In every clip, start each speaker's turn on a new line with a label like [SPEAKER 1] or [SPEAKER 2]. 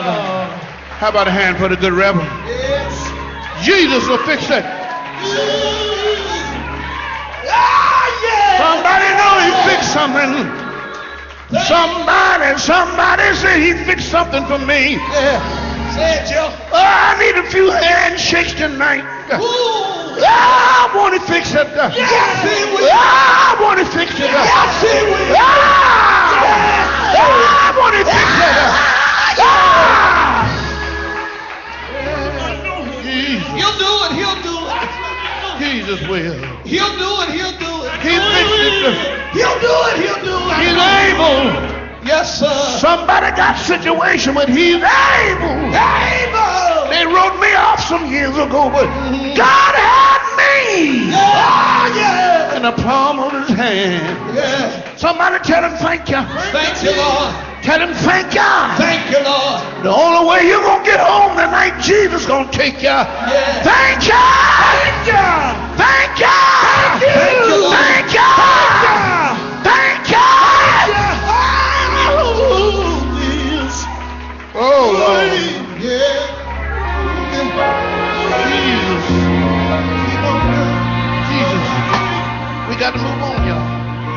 [SPEAKER 1] How about a hand for the good reverend? Jesus will fix it. Somebody know he fixed something. Somebody say he fixed something for me.
[SPEAKER 2] Say it, Joe.
[SPEAKER 1] I need a few handshakes tonight. I want to fix it. I want to fix it. I want to fix it.
[SPEAKER 2] He'll do it. He'll do it.
[SPEAKER 1] Jesus will.
[SPEAKER 2] He'll do it. He'll do it.
[SPEAKER 1] He fixed it.
[SPEAKER 2] He'll do it. He'll do it.
[SPEAKER 1] He's able.
[SPEAKER 2] Yes, sir.
[SPEAKER 1] Somebody got a situation, but he's able.
[SPEAKER 2] Able.
[SPEAKER 1] They wrote me off some years ago, but God had me.
[SPEAKER 2] Yeah.
[SPEAKER 1] In the palm of his hand.
[SPEAKER 2] Yeah.
[SPEAKER 1] Somebody tell him thank you.
[SPEAKER 2] Thank you, Lord.
[SPEAKER 1] Tell him thank you.
[SPEAKER 2] Thank you, Lord.
[SPEAKER 1] The only way you're going to get home tonight, Jesus going to take you.
[SPEAKER 2] Yeah.
[SPEAKER 1] Thank you.
[SPEAKER 2] Thank you.
[SPEAKER 1] Thank you.
[SPEAKER 2] Thank you, Lord.
[SPEAKER 1] Thank you. Thank you. Oh, Lord.
[SPEAKER 2] Yeah.
[SPEAKER 1] Jesus. We got to move on, y'all.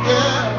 [SPEAKER 2] Yeah.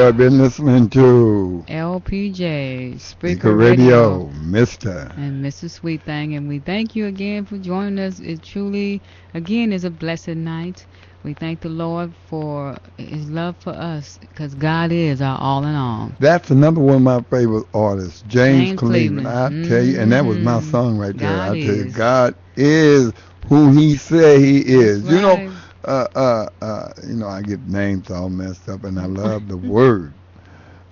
[SPEAKER 3] have been listening to
[SPEAKER 4] LPJ, Spreaker
[SPEAKER 3] Spreaker Radio, Mr.
[SPEAKER 4] and Mrs. Sweet Thing. And we thank you again for joining us. It truly, again, is a blessed night. We thank the Lord for His love for us, because God is our all in all.
[SPEAKER 3] That's another one of my favorite artists, James Cleveland. I
[SPEAKER 4] Cleveland.
[SPEAKER 3] tell you, and that was my song right there.
[SPEAKER 4] God
[SPEAKER 3] I tell you,
[SPEAKER 4] is.
[SPEAKER 3] God is who He say He is.
[SPEAKER 4] That's
[SPEAKER 3] You know,
[SPEAKER 4] right.
[SPEAKER 3] I get names all messed up, and I love the word.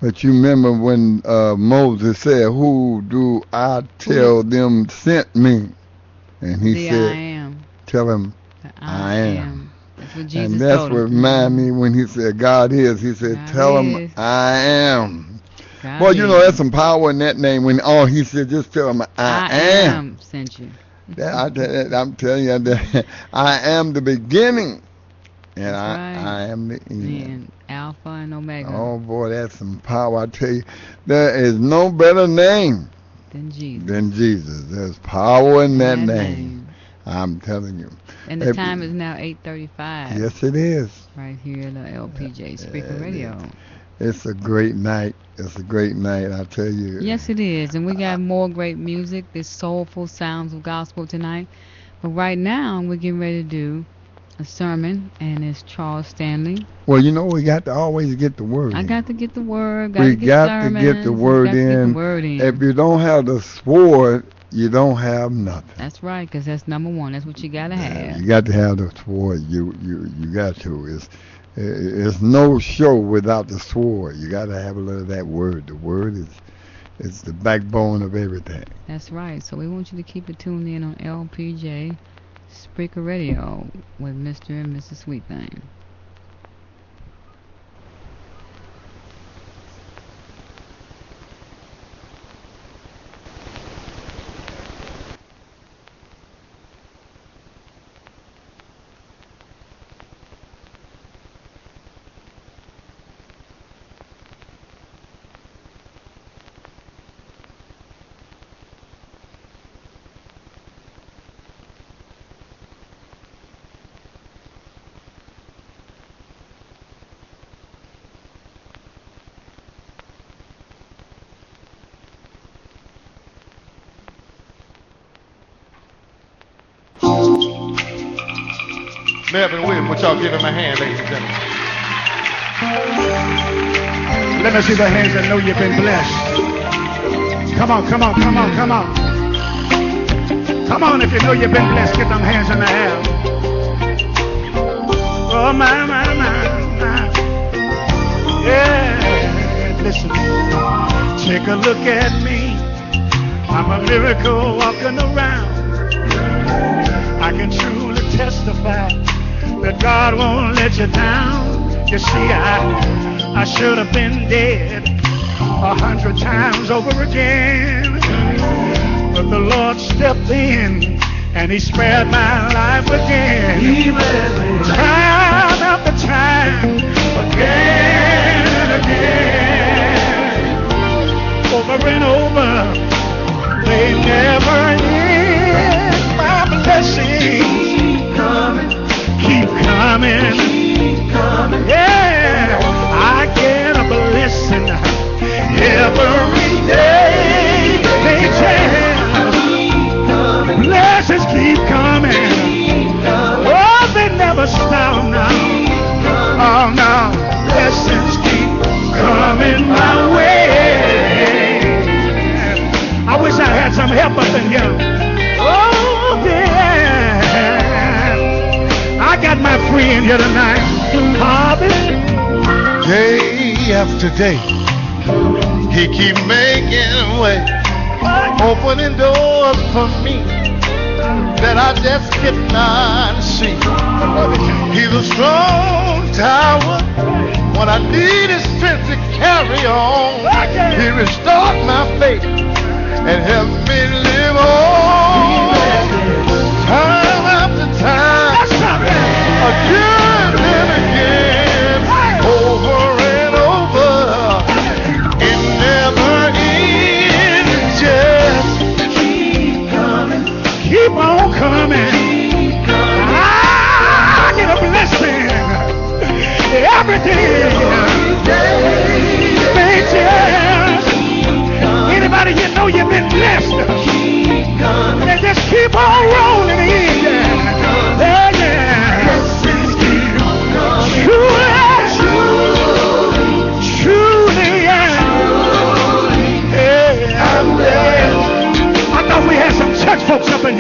[SPEAKER 3] But you remember when Moses said, "Who do I tell them sent me?" And he
[SPEAKER 4] The
[SPEAKER 3] said,
[SPEAKER 4] I am.
[SPEAKER 3] "Tell him
[SPEAKER 4] The
[SPEAKER 3] I am."
[SPEAKER 4] That's what Jesus
[SPEAKER 3] And that's
[SPEAKER 4] told
[SPEAKER 3] what
[SPEAKER 4] him.
[SPEAKER 3] remind me when he said, "God is." He said,
[SPEAKER 4] God
[SPEAKER 3] "Tell him
[SPEAKER 4] is.
[SPEAKER 3] I am."
[SPEAKER 4] God
[SPEAKER 3] Well, you know,
[SPEAKER 4] is.
[SPEAKER 3] there's some power in that name. When all he said, just tell him I am.
[SPEAKER 4] Sent you.
[SPEAKER 3] I'm telling you, that I am the beginning, and
[SPEAKER 4] That's
[SPEAKER 3] I am the end.
[SPEAKER 4] And Alpha and Omega.
[SPEAKER 3] Oh boy, that's some power. I tell you, there is no better name
[SPEAKER 4] Than Jesus.
[SPEAKER 3] than Jesus. There's power in that name. I'm telling you.
[SPEAKER 4] And the time is now 8:35.
[SPEAKER 3] Yes, it is.
[SPEAKER 4] Right here at the LPJ Spreaker Radio.
[SPEAKER 3] It's a great night. It's a great night, I tell you.
[SPEAKER 4] Yes, it is. And we got more great music. This soulful sounds of gospel tonight. But right now, we're getting ready to do a sermon, and it's Charles Stanley.
[SPEAKER 3] Well, you know, we got to always get the word
[SPEAKER 4] I
[SPEAKER 3] in.
[SPEAKER 4] got to get the word.
[SPEAKER 3] We
[SPEAKER 4] to get
[SPEAKER 3] got
[SPEAKER 4] sermons,
[SPEAKER 3] to get the word
[SPEAKER 4] got to get
[SPEAKER 3] in.
[SPEAKER 4] the word in.
[SPEAKER 3] If you don't have the sword, you don't have nothing.
[SPEAKER 4] That's right, because that's number one. That's what you got to have.
[SPEAKER 3] You got to have the sword. You got to. It's no show without the sword. You got to have a little of that word. The word is the backbone of everything.
[SPEAKER 4] That's right. So we want you to keep it tuned in on LPJ Spreaker Radio with Mr. and Mrs. Sweet Thing.
[SPEAKER 1] Melvin Williams, would y'all give him a hand, ladies and gentlemen?
[SPEAKER 2] Let me see the hands that know you've been blessed. Come on, come on, come on, come on. Come on, if you know you've been blessed, get them hands in the air. Oh, my, my, my, my. Yeah, listen. Take a look at me. I'm a miracle walking around. I can truly testify that God won't let you down. You see, I should have been dead 100 times over again, but the Lord stepped in and He spared my life again. Time after time, again and again, over and over. They never end. My blessings keep coming. Yeah, I get a blessing every day. They tell blessings keep coming. Oh, they never stop now. Oh no, blessings keep coming my way. I wish I had some help up in here. Oh yeah, I got my friend here tonight, Harvey.
[SPEAKER 1] Day after day, He keep making a way, opening doors for me that I just cannot see. He's a strong tower when I need His strength to carry on. He restored my faith and helped me live on. Time after time, again and again, over and over. It never ends. Just keep coming,
[SPEAKER 2] Keep on coming. I get a blessing every day.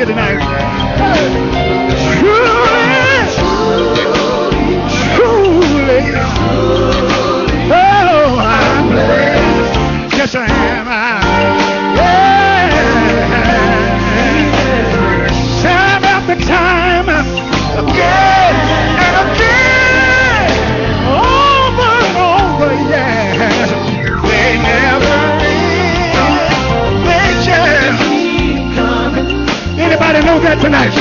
[SPEAKER 2] here tonight. Truly, truly, oh, I'm blessed. Yes, I am. Time after time, again and again, over and over, yes. They never leave. They just keep coming. Anybody know that tonight?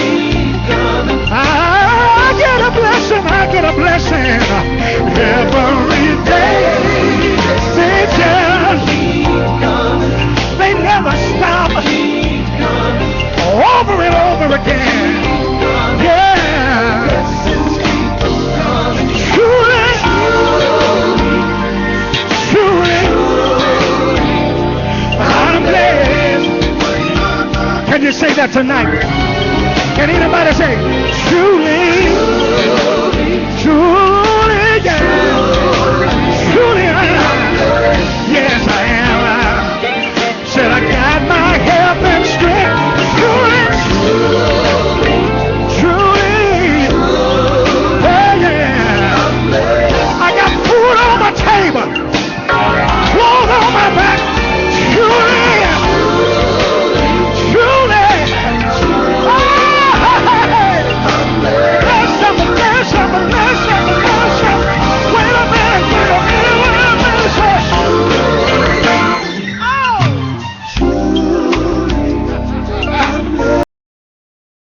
[SPEAKER 2] I get a blessing. I get a blessing every day. They just keep coming. They never stop. Over and over again. Yeah. Truly, truly, I'm blessed. Can you say that tonight? Can anybody say, truly?